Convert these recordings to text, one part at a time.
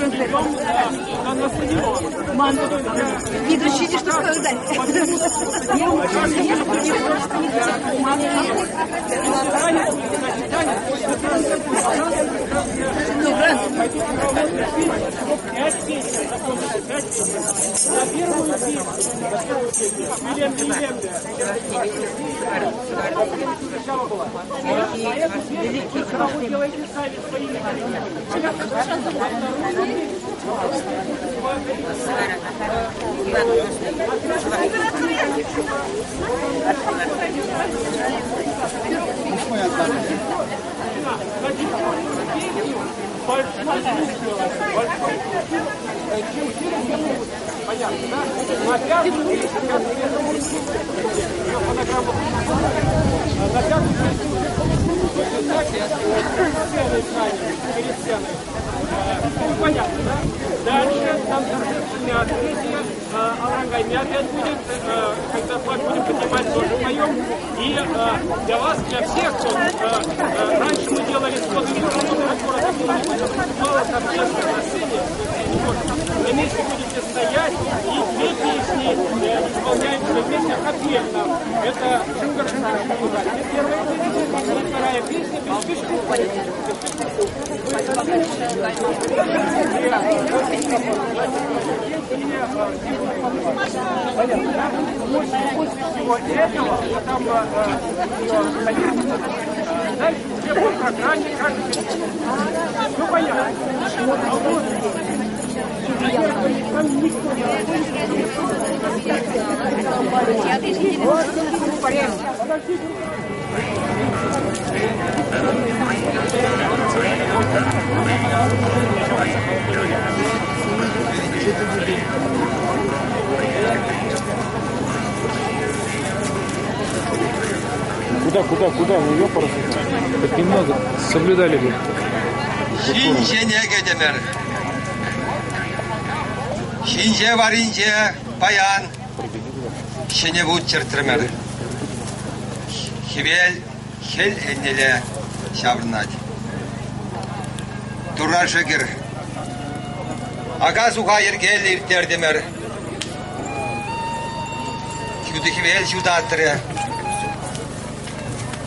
на стадион. Видущий, что сказать. На первую песню, сначала была. А эту песню вы делаете сами своими понятно, да? На пятую перед сценой. Понятно, да? Дальше там торжественное открытие. Алрангай, мы опять будет, когда флаг будем поднимать, тоже поем. И для вас, для всех, кто раньше мы делали сходы мало там места на сцене, вы вместе будете стоять и две песни исполняются вместе отдельно. Это первая песня, вторая песня, после этого там дальше все по программе, как ну понятно. Куда? Ну, ёпарасы. Так немного соблюдали бы. Шинчене гедемер. Шинче варинче паян. Шине вучертремер. Хивель хел эннеле шаврнать. Турашегер. Агас ухайыр гел иртердемер. Шуды хивель шудатре.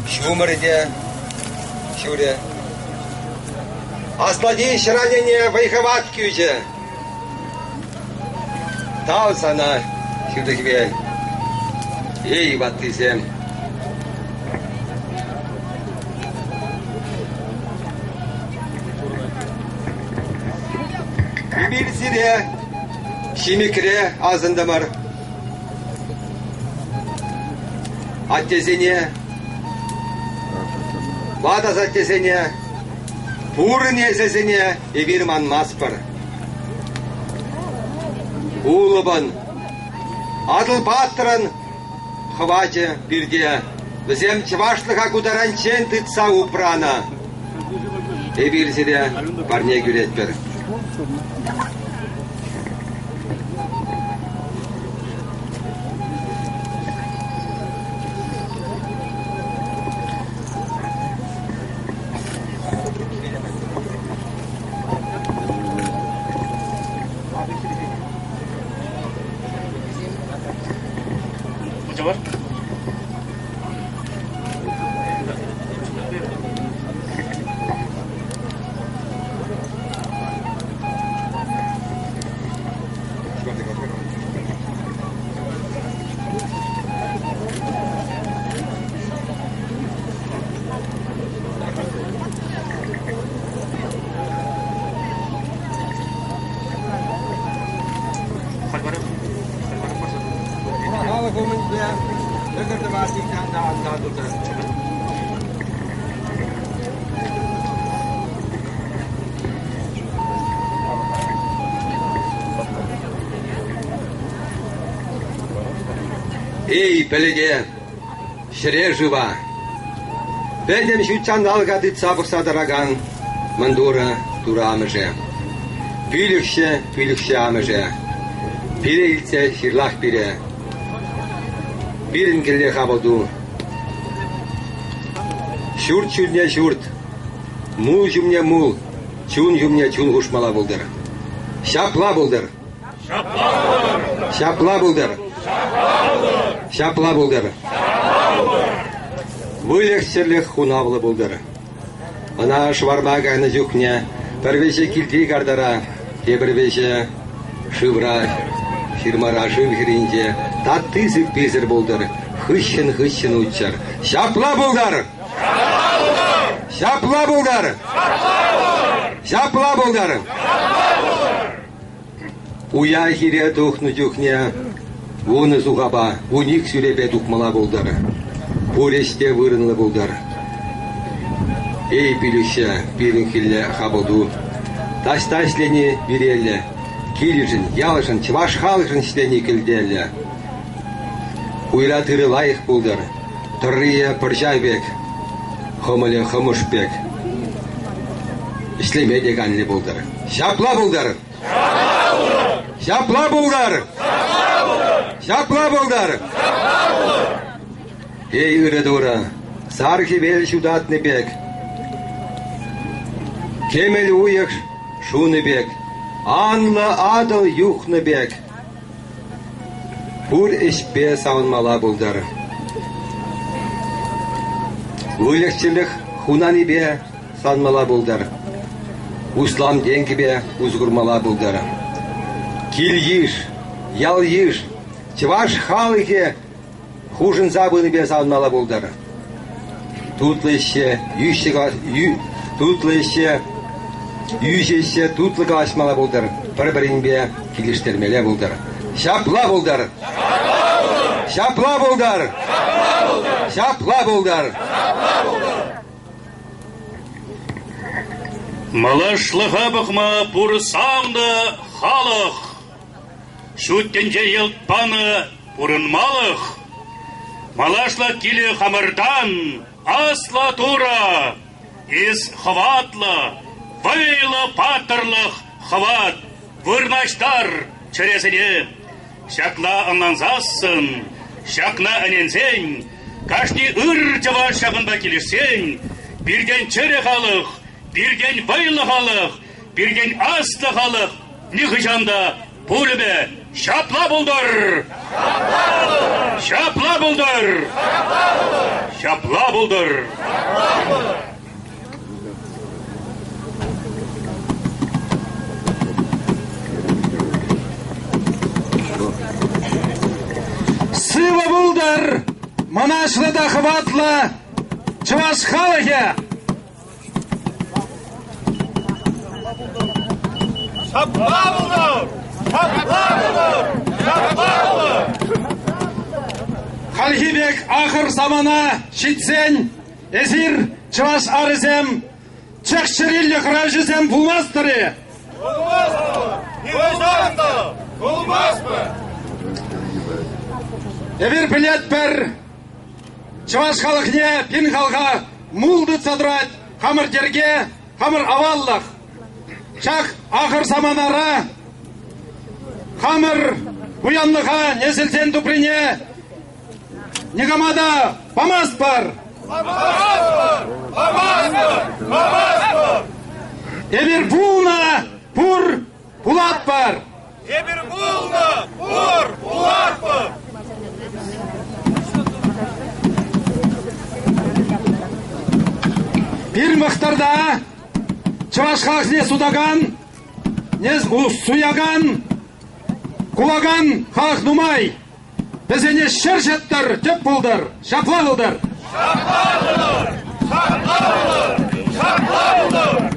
Шумерде, шуре. Аслади шранение вайхават кюже. Таусана, шудыхве. Эй, ваттизем. Бибирсире, шимикре азындамар. Аттезене. Вата саттесене, пурыне сесене, эбирман маспыр. Улыбын, адыл паттырын, хвачы бирде, бізем чывашлыға кударанчен тытса упрана. Эбирсиде парне күретпер. Эй, пелеге, шире жива. Бедем шутчан алгады цабырса дараган, мандура турамыже. Пүлікше амыже. Пире илсе ширлах пире. Бирин келле хабоду. Шурт шурне шурт. Мул жумне мул. Чун жумне чун хушмала булдыр. Şapla buldur. Şapla buldur. Şapla buldur. Вылегчерлих хунавлы булдыр. Ана швармага на жухне, первеше килти гардара, тебервеше шивра, ширмара шивхиринже, таттысык пезер булдыр, хыщын учар. Шапла булдыр! Шапла булдыр! Шапла булдыр! Уя хире тухну жухне, уны зугаба, уник сүребе тухмала булдыр. Пуресте вырынлы булдар. Эй, пилюще, пилюнхилле хабылду. Таш-ташлени бирелле. Килюжин, ялышын, чываш халышын штени кілделле. Уйра тыры лайық булдар. Тұррые пыржайбек. Хомыле хомышбек. Ішлеме деганле булдар. Шапла булдар! Шапла булдар! Шапла булдар! Эй, Иредура, сархи бел шудатный бег. Кемел уех шуны бег. Анла адал юхны бег. Пур ишпе саунмала булдар. Уйлехчилих хунани бе санмала булдар. Услам деньги бе узгурмала булдар. Кил иш, ял иш, чваш халыхе хужын забыны бе салмала булдар. Тутлыще, юшеше, тутлыға ашмала булдар. Бір-бірін бе келіштермеле булдар. Шапла булдар! Шапла булдар! Шапла булдар! Малашлыға бұқма пұрсамды халық. Шүттенже елтпаны пұрынмалық. Малашла киле хамырдан асла тура, из хватлы, вайлы патырлық хват, вырнаштар черезіне. Шакла анланзасын, шакна әненсен, кашни ыр-жава шағынба келешсен, бірген чере халық, бірген вайлы халық, бірген асты халық, нихыжанда пулебе шапла булдар! Шапла булдар! Шапла булдар! Сыва булдар! Манашлыда хватлы! Чываш халыхе! Шапла булдар! Шапла булдар! Шапла булдар! Халхибек ахыр замана шитсен, эзир чываш арызем, чекшириллі қыражызем булмастыры. Булмаспы! Не өзарында! Булмаспы! Эвир білет бір, чываш халықне, пин халға мулды цадрат, хамыр дерге, хамыр аваллық. Чак ахыр заманара, хамыр уянлыға несілсен туприне, негамада памас бар. Эбір булна пур пулат бар. Ебір булна пур пулат бар. Bir мықтарда чываш халықне судаган, не суяган, кулаган халық нумай. Безене шершеттір, теп бұлдар, шапла бұлдар. Шапла бұлдар! Шапла бұлдар! Шапла бұлдар!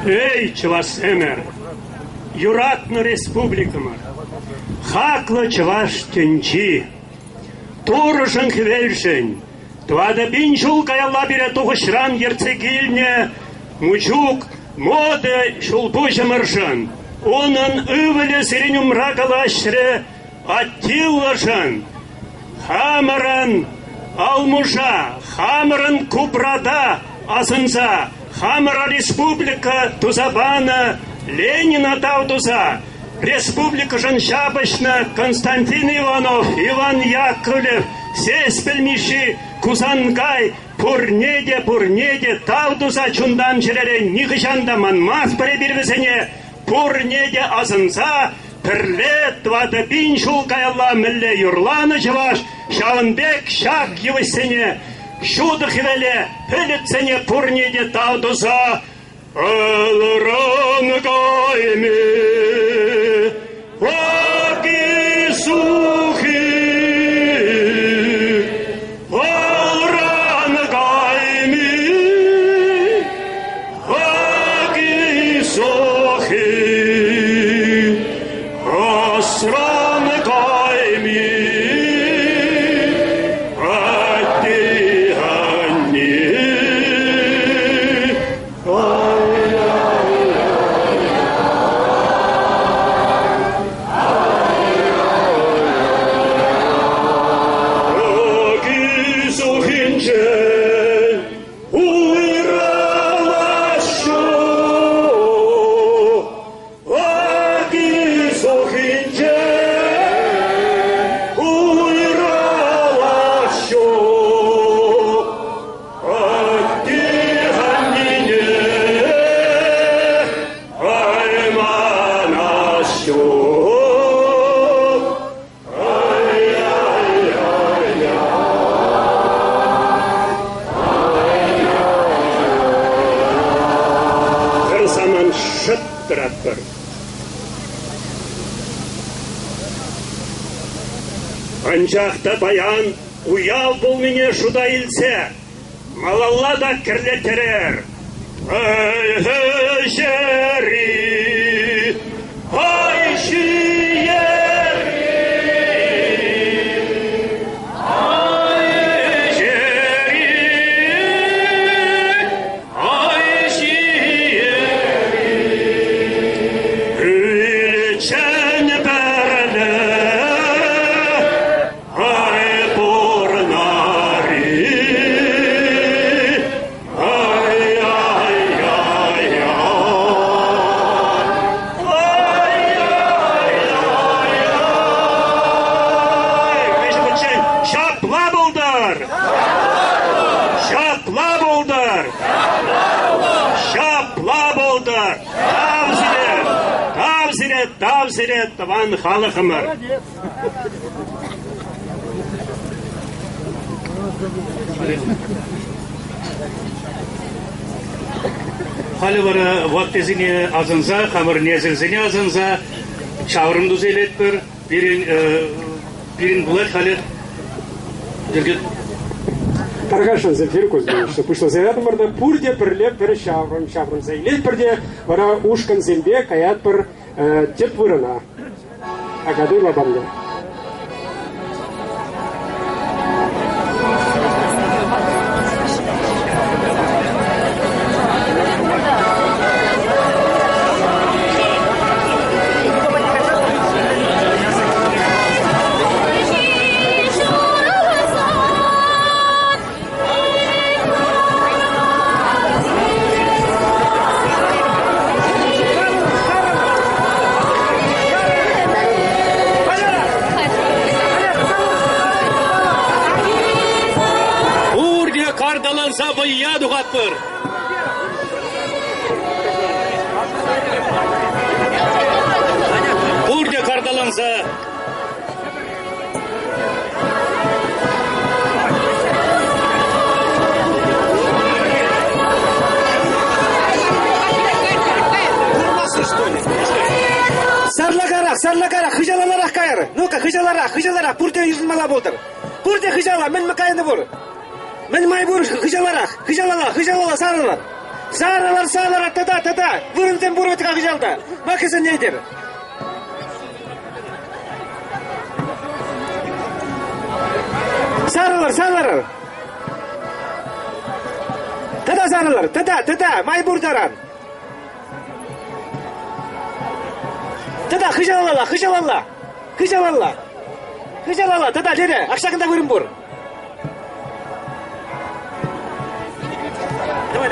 Эй, чываш эмер, юратны республикамар, хаклы чываш тенчи, турышын хвельшен, туада бинчул каялла бире тухышран ерцегильне, мучук, моды шулпужа маршан, онын ывыле сиренюмра калашре, аттиллашан, хамаран алмуша, хамаран кубрада, асынса, Хамара республика тузабана Ленина тавдуза, республика Шабашна, Константин Иванов, Иван Яковлев, Сеспельмиши, Кузангай, Пурнеде, тавдуза чундан жерере нихышанда манмас перебирвесене, Пурнеде азынса, Пірле, твада бин шулкаялла мілле юрланы жываш, Шавынбек шак евысене, Шуды хвеле, пілітсене Пурнеде тавдуза, Алран гайме, ваги сухи, Алран гайме, ваги сухи, Асран гайме, Анчақта баян, уял бұл мене шуда илсе, малалла да кірлетерер. Ай жері, ай жиері, ай жері, ай жиері, үлчен бәрі, Тавзире таван халықымыр. Халі бары вақтезіне азынза, қамыр незілзіне азынза, шавырым дүзелет бір, бірін бұлат халі жүргет. Таргашан Зельфир Кузьмич, пышло зарядом барда пурде пірлеп бір шаврым зайлет бірде, бара ушкан зембе каят бір теп вырына. Агады лабамды. Sabıyya duhattır. Burada kardalansa Sarlakarak, hıjalanarak kayar. Ну-ка, hıjalarak, burada yüzülmala boldur. Burada hıjala, men mi kayını vur? Men may vur, hıjalala, sarılar. Sarılar, tada. Vurun sen vur ötüka hıjalda. Bakısın neydir? Sarılar. Tada sarılar, tada, may burdaran. Tada, hıjalala, tada, dere, akşakında vurun vur. Давай.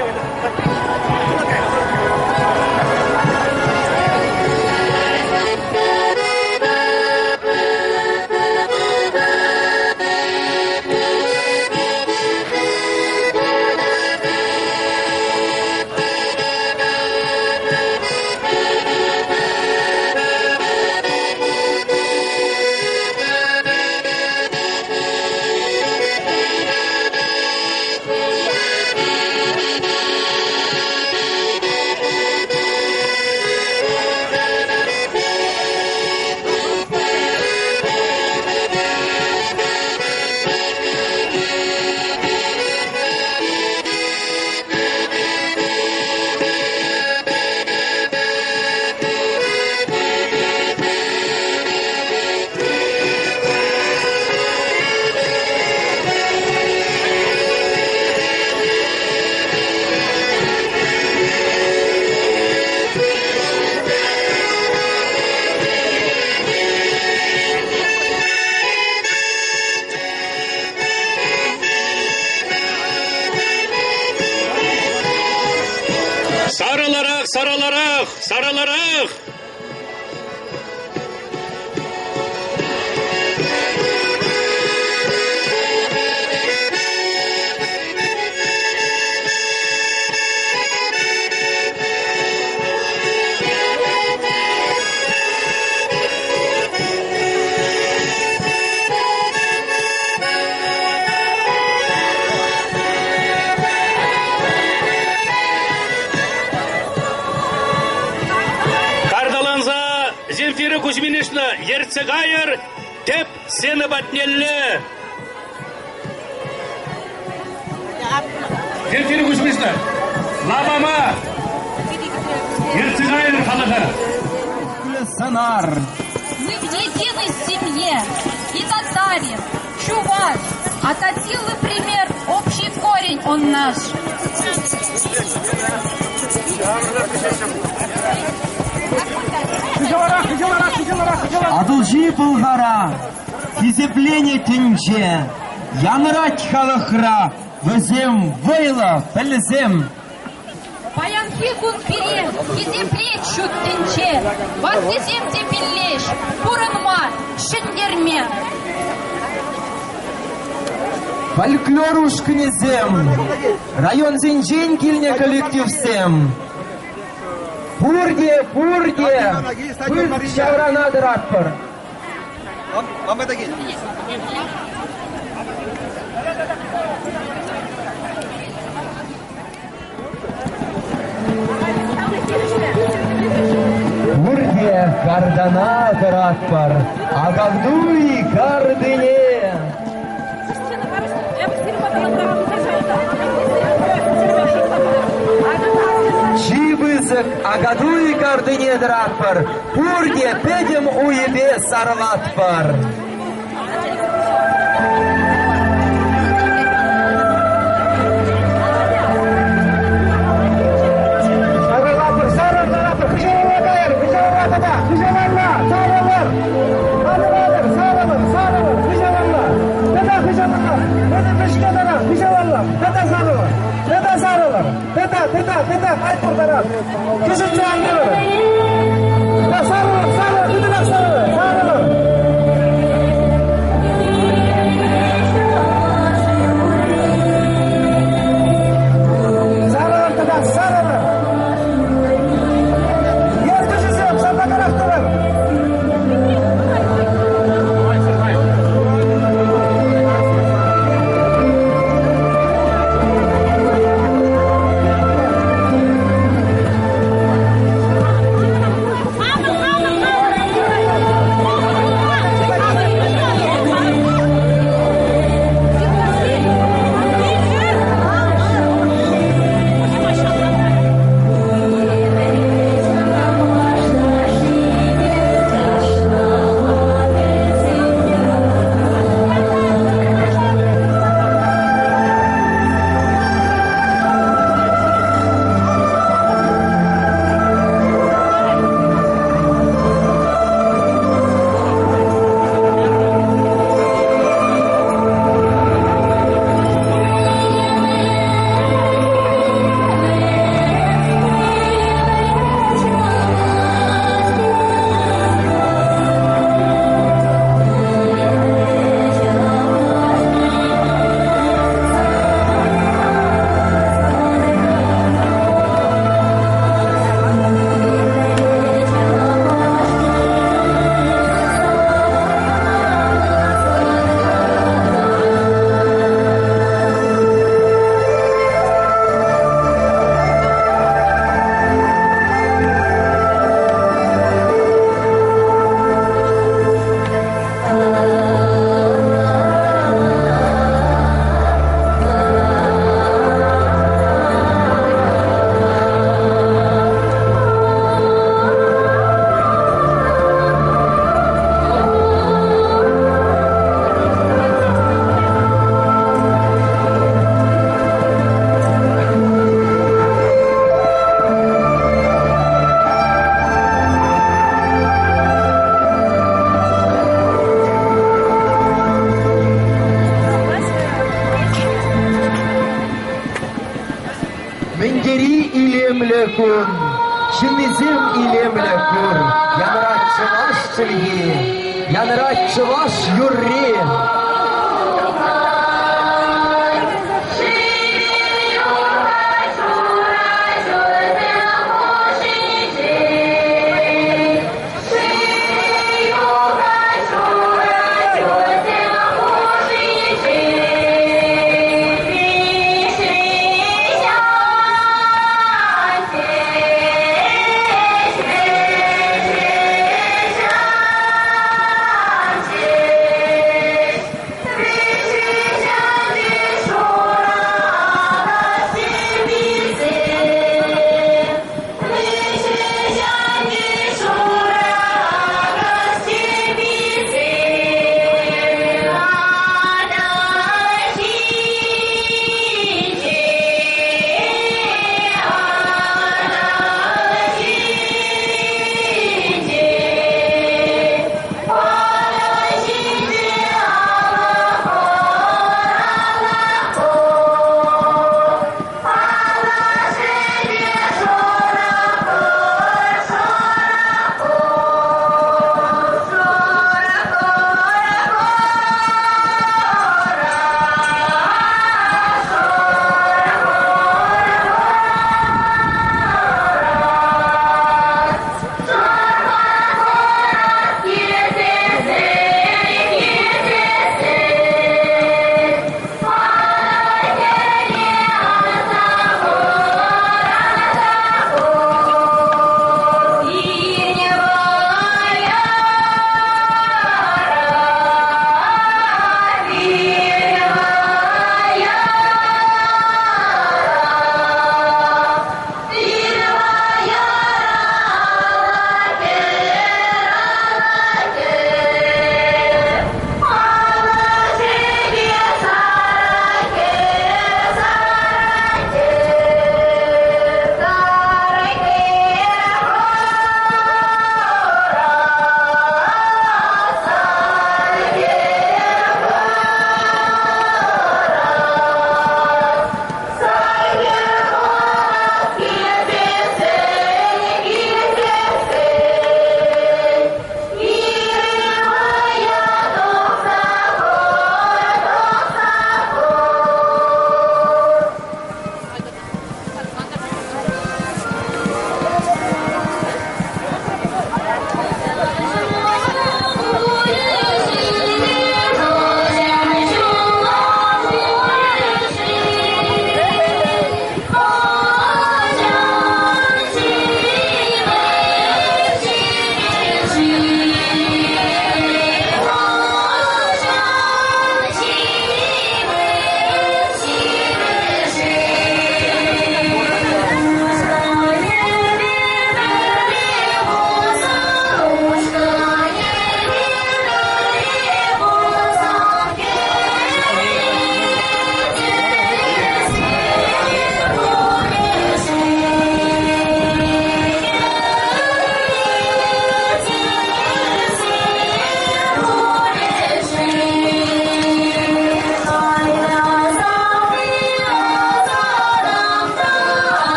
Sarılarıq. Земфира Кузьминишна, Ерцегайр, теп сені батнелі. Земфира Кузьминишна, лабама, Ерцегайр халыға. Санар. Мы в единой семье. И татарин, чуваш, Ататилы пример, общий корень он наш. Адылжи пылғара, кезеплене түнче, янырат халықра, өзем вайлы білізем. Баянхи кунпире, кезеплет шут тінче, вазгезем тепеллеш, бұрынма, шындерме. Фольклоруш князем, район зенжен келіне коллективсем. Пурге, пыз шавранадыр атпыр. Пурге карданадыр атпыр, агавдуй кардыне. Чибызык агадуй кардыне драппыр, пурге педем уебе сарлатпыр. Мендери илемле күн, чимизем илемле кур, янрат чываш чилги, янрат чываш юрри.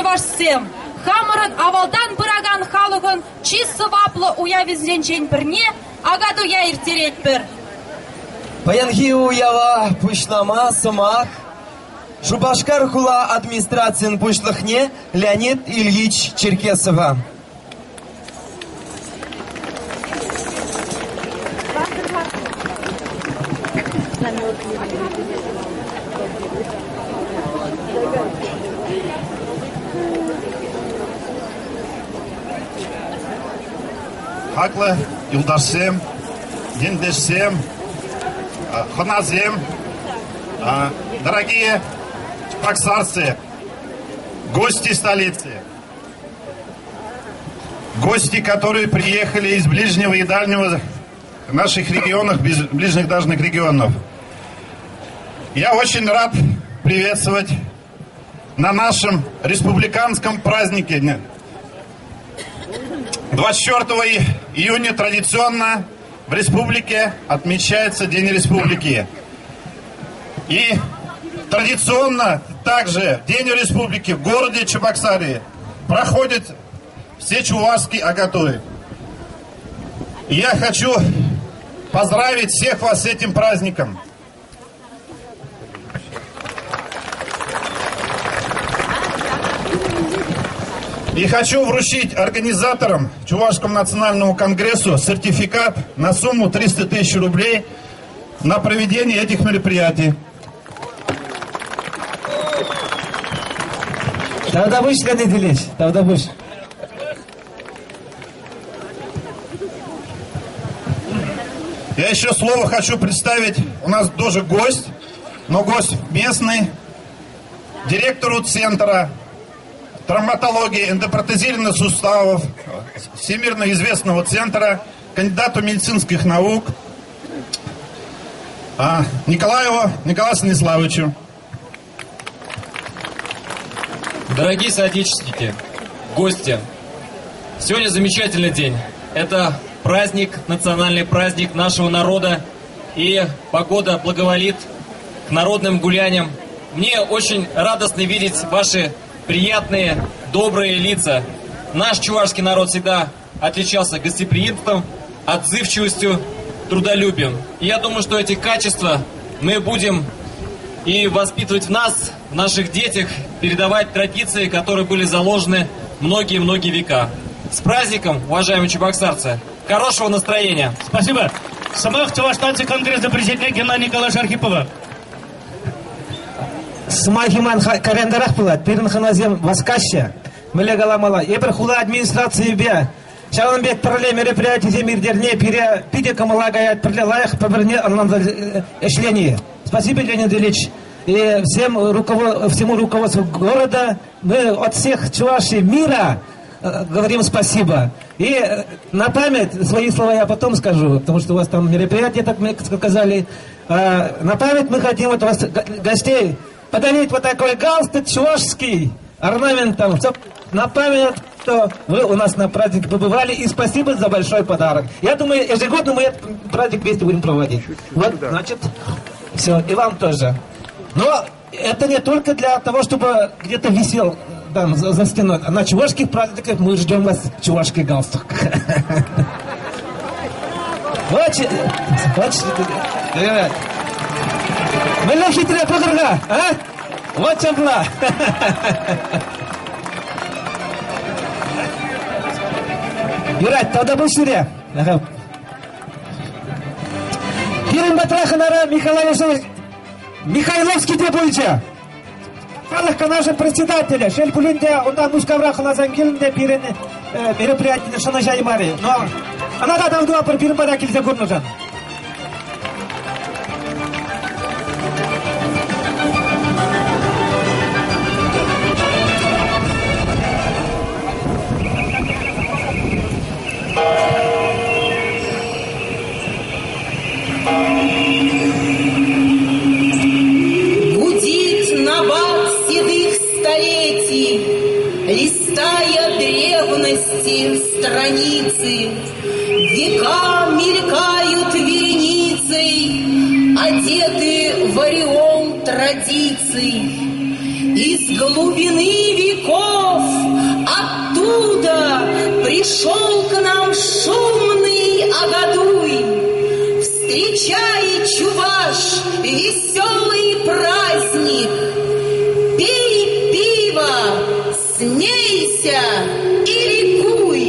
чувашсем. Хамырын авалдан бұраган халығын чиссы ваплы уявизленчен бірне, агаду я иртерет бір. Паянги уява пушнама сымақ. Шубашкар хула администрациян пушлыхне Леонид Ильич Черкесова. Хаклы юлдашсем, дендешсем, хоназем, дорогие чебоксарцы, гости столицы, гости, которые приехали из ближнего и дальнего наших регионов, ближних дальних регионов. Я очень рад приветствовать на нашем республиканском празднике. 24 июня традиционно в республике отмечается День Республики. И традиционно также День Республики в городе Чебоксары проходит все чувашские агатуи. И я хочу поздравить всех вас с этим праздником. И хочу вручить организаторам Чувашскому национальному конгрессу сертификат на сумму 300 тысяч рублей на проведение этих мероприятий. Тогда будешь, Леонид Ильич, тогда будешь. Я еще слово хочу представить. У нас тоже гость, но гость местный, директору центра травматологии, эндопротезированных суставов, всемирно известного центра, кандидату медицинских наук Николаеву Николаю Станиславовичу. Дорогие соотечественники, гости, сегодня замечательный день. Это праздник, национальный праздник нашего народа, и погода благоволит к народным гуляниям. Мне очень радостно видеть ваши приятные, добрые лица. Наш чувашский народ всегда отличался гостеприимством, отзывчивостью, трудолюбием. И я думаю, что эти качества мы будем и воспитывать в нас, в наших детях, передавать традиции, которые были заложены многие-многие века. С праздником, уважаемые чебоксарцы! Хорошего настроения! Спасибо! Самых Чувашстанцы Конгресса президента Геннадия Николаевича Архипова. Смахиман календарах была, перенханазем воскаща, мелегаламала, ебер хула администрации бе. Шаланбек перле мероприятие земирдерне пиде камалагаят перле лаях поберне члене. Спасибо, Леонид Ильич. И всему руководству города, мы от всех чувашей мира говорим спасибо. И на память свои слова я потом скажу, потому что у вас там мероприятие, так мне сказали. На память мы хотим от вас, гостей, подарить вот такой галстук чувашский, орнаментом, на память, что вы у нас на празднике побывали, и спасибо за большой подарок. Я думаю, ежегодно мы этот праздник вместе будем проводить. Вот, значит, все, и вам тоже. Но это не только для того, чтобы где-то висел там за стеной. На чувашских праздниках мы ждем вас чувашский галстук. Вот, Мэлэ хитрая подруга, а? Вот чем была. Юрать, тогда был сюда. Пирин Батраханара Михайловский требуется. Халык нашего председателя, Шельпулинде, он там Мускаврахана Зангилинде, Пирин мероприятие Шанажай Мари. Но она там два Пирин Батрахил Загурнужан. Листая древности страницы, века мелькают вереницей, одеты в ореол традиций. Из глубины веков Пришел к нам шумный Агадуй, встречай, чуваш, веселый праздник. Пей пиво, смейся и ликуй.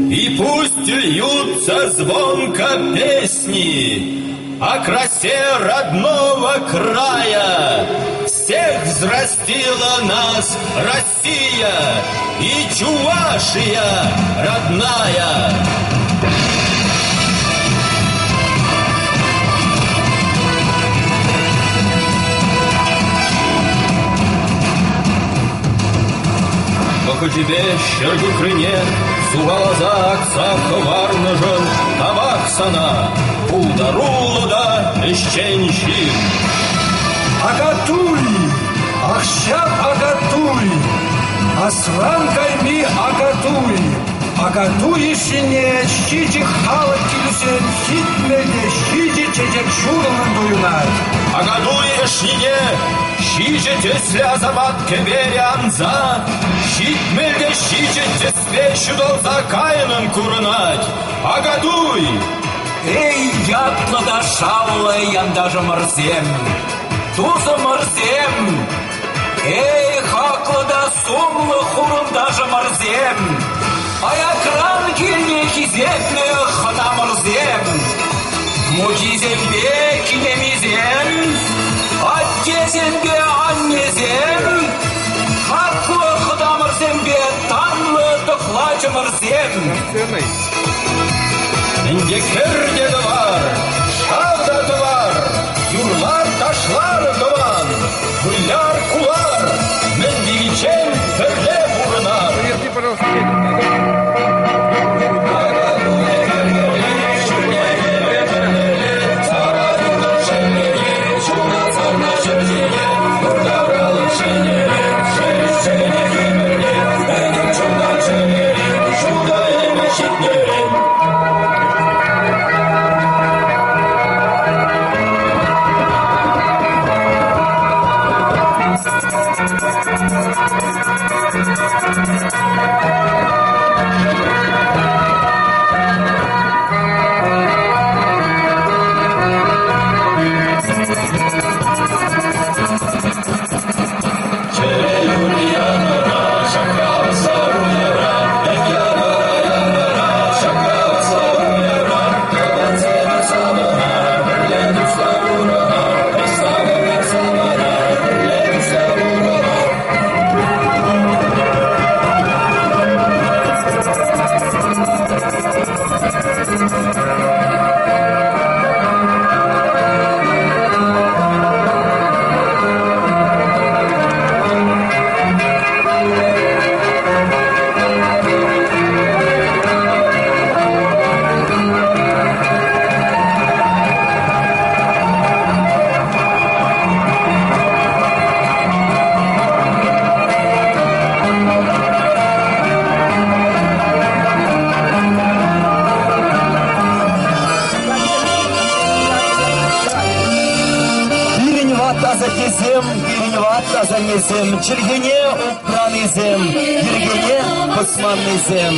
И пусть льются звонко песни о красе родного края. Всех взрастила нас Россия и Чувашия родная. Ох, тебе, щерги крыне, Сугалазак, Саховарнажан, Тавахсана, Пулдарулада, Ищенщин. Агатуй, Ахщап Агатуй, Асран Кайми Агатуй, Агатуй ишине, Щичи Халат Килюсен, Хитмеде, Щичи Чечек Шуран Дуюнай. Агатуй ишине, Щичи Тесля Замат Кеберианза, Хитмеде, Щичи Теспе Щудолза Кайнан Куранать. Агатуй! Эй, ятлада шалла яндажа марзем, Туза марзем, эй, хаклада сумлы хурындажа марзем, Аякран кильне хизепме хана марзем, Мучизембе кинемизем, Аттезембе аннезем, Хаклы хада марзембе танлы дохлача марзем. Инде керде var, şavda var, yurlar taşlar doğan, güllar kular, men diyeceğim terle vurnar. Занесем, Чергене упранизем, Ергене посманнизем.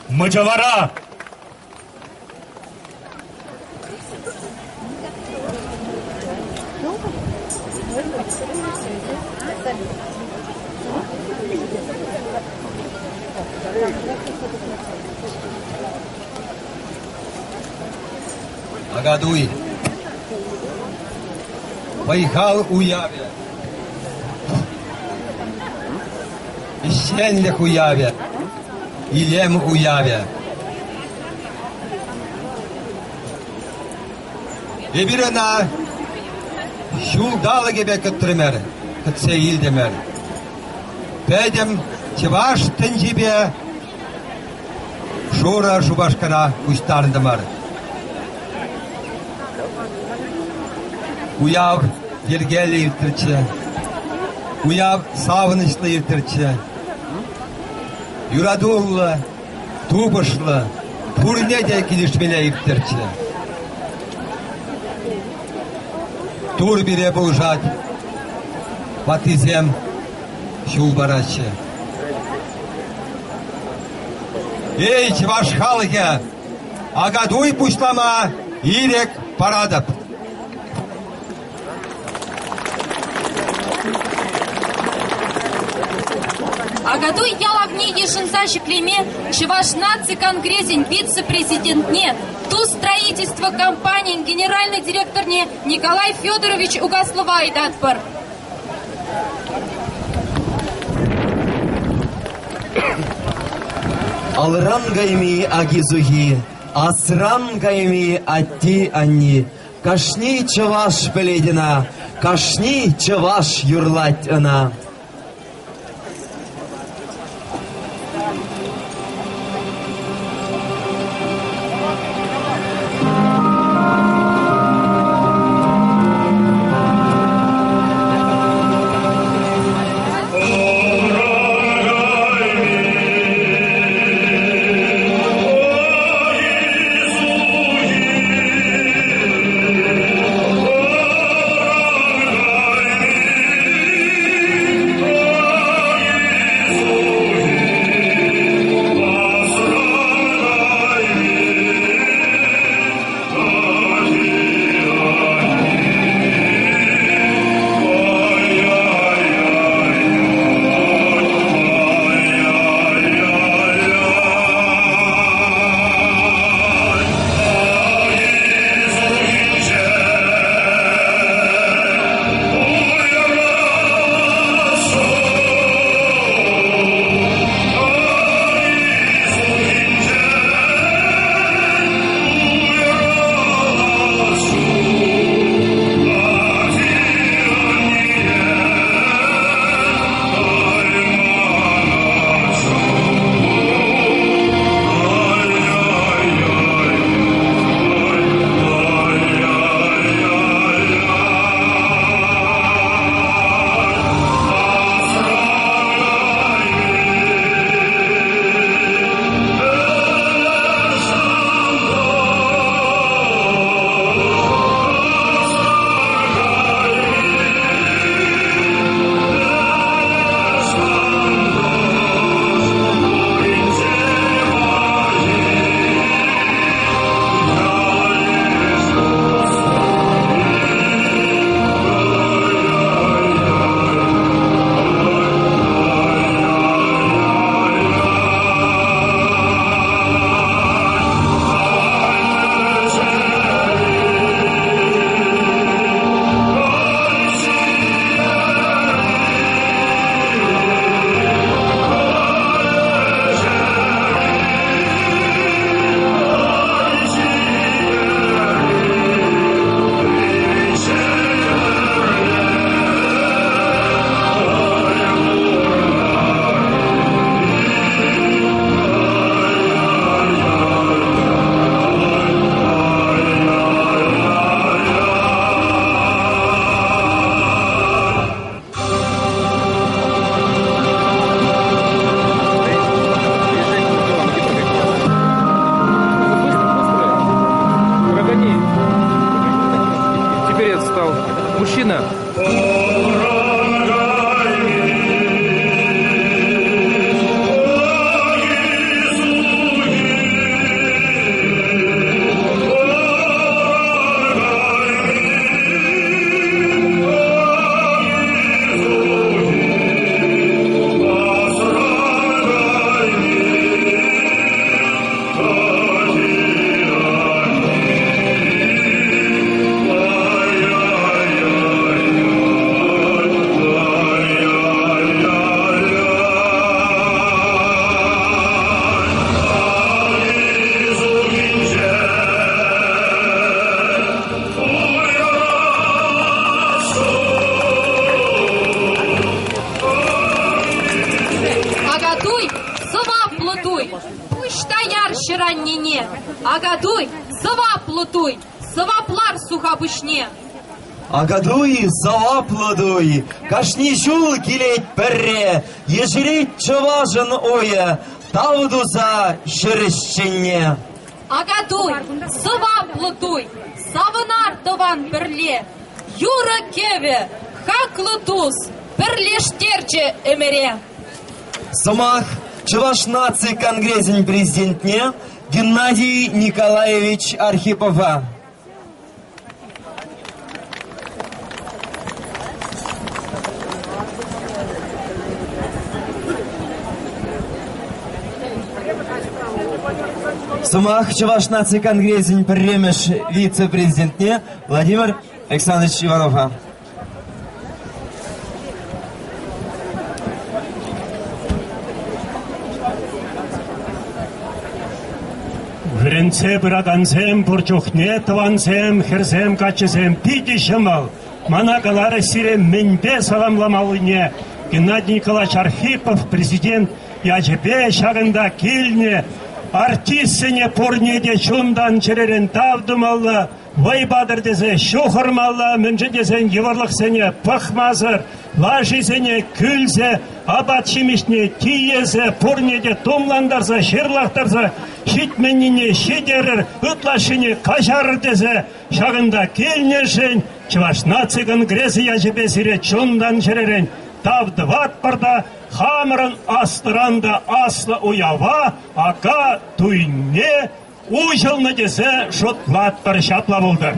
Мочевара. Агадуй. Байхал уяве. Ищенлих уяве. Илем уяве. Эбирена шулдалы кебе кыттырмер, кытсе илдемер. Пәдем чеваш тенжибе шура шубашкана кустарындымар. Уяв ергелі иртірчі, уяв савынышлы иртірчі, юрадуллы, тубышлы, пурне де келішмеле иртірчі. Тур бире бұлжат, батизем шул барачы. Эй, чеваш халыге, агадуй пушлама, ирек парадып. Агадуй ялавни ешинса шеклеме, чеваш наци конгрессин вице-президент не. Ту строительство компании генеральный директор не Николай Федорович Угаслова и Датпар. Алран гайми агизуги, асран гайми атти анни. Кашни чаваш пеледина, кашни чаваш юрлать она. раннине. Агадуй, сова плутуй, саваплар сухабышне. Агадуй, сава плодуй, кашни жул килет перре, ежерет чаважын оя, тавдуза шерещенне. Агадуй, сова плутуй, савынар тован перле, юра кеве, хаклутуз, перлештерче эмере. Самах Чуваш нации конгрессин президентне Геннадий Николаевич Архипова. Сумах Чуваш нации конгрессин премеш вице-президентне Владимир Александрович Иванов. Вренце браганцем, бурчухне, таванцем, херзем, качезем, пиди шамал. Манагалары сирем меньбе саламламалыне. Геннадий Николаевич Архипов, президент, яжебе шагында килне. Артистсене порнеде чундан черерен тавдымалла. Вайбадыр дезе шухырмалла, мүнжі дезен еварлық сене пахмазыр. Лажи сене күлзе, абат шимишне тиезе, порнеде томландарза, шерлақтарза. Шитменіне шидерір, ұтлашыне қажарыр дезе, шағында келнешін, Чуваш нации конгрессы яжебе сире чундан черерен. Тавдыват барда, хамырын астыранда аслы уява, ака туйне, ужылны десе шотлат бір шатла болды.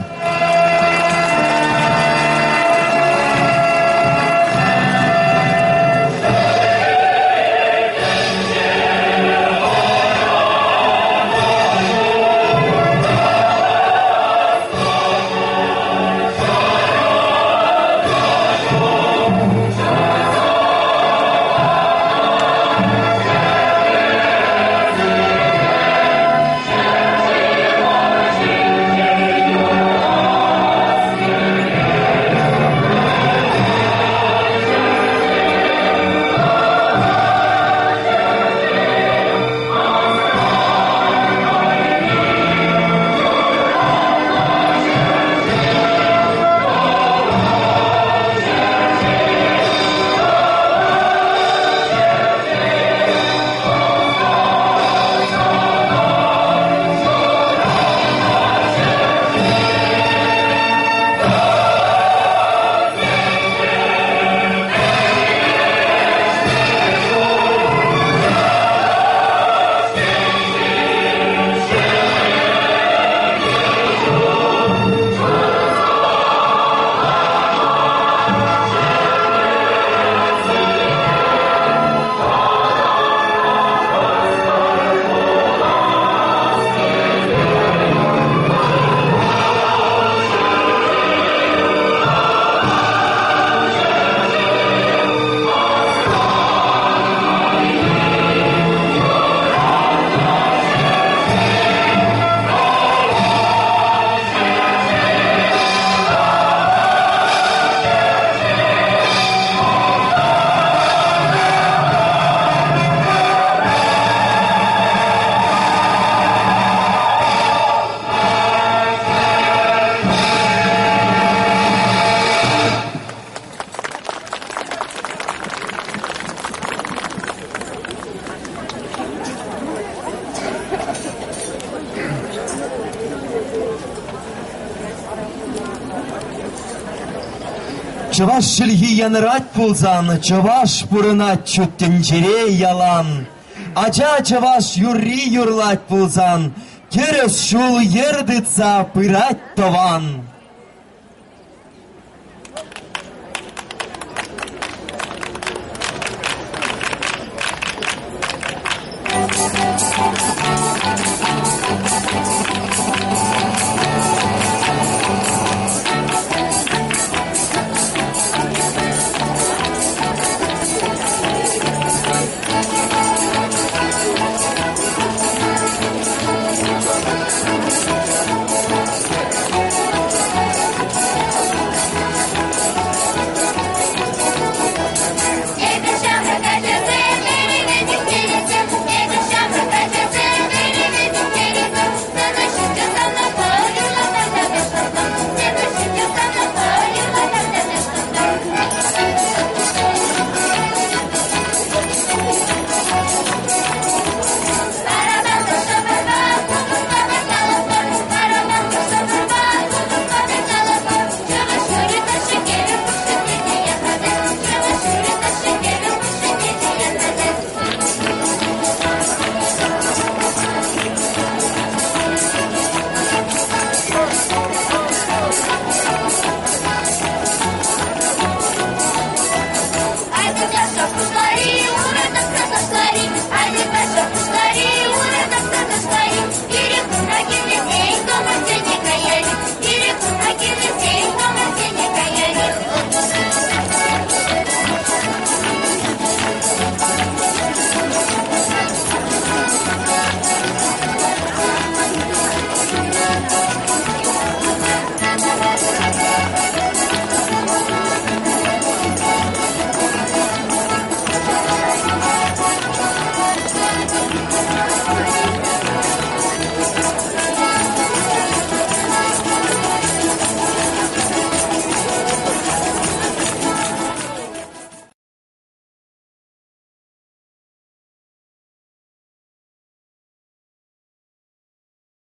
Чуваш шельги янырать пулзан, чуваш пурынать чуттенчере ялан. Ача чуваш юрри юрлать пулзан, керес шул ердыца пырать тован.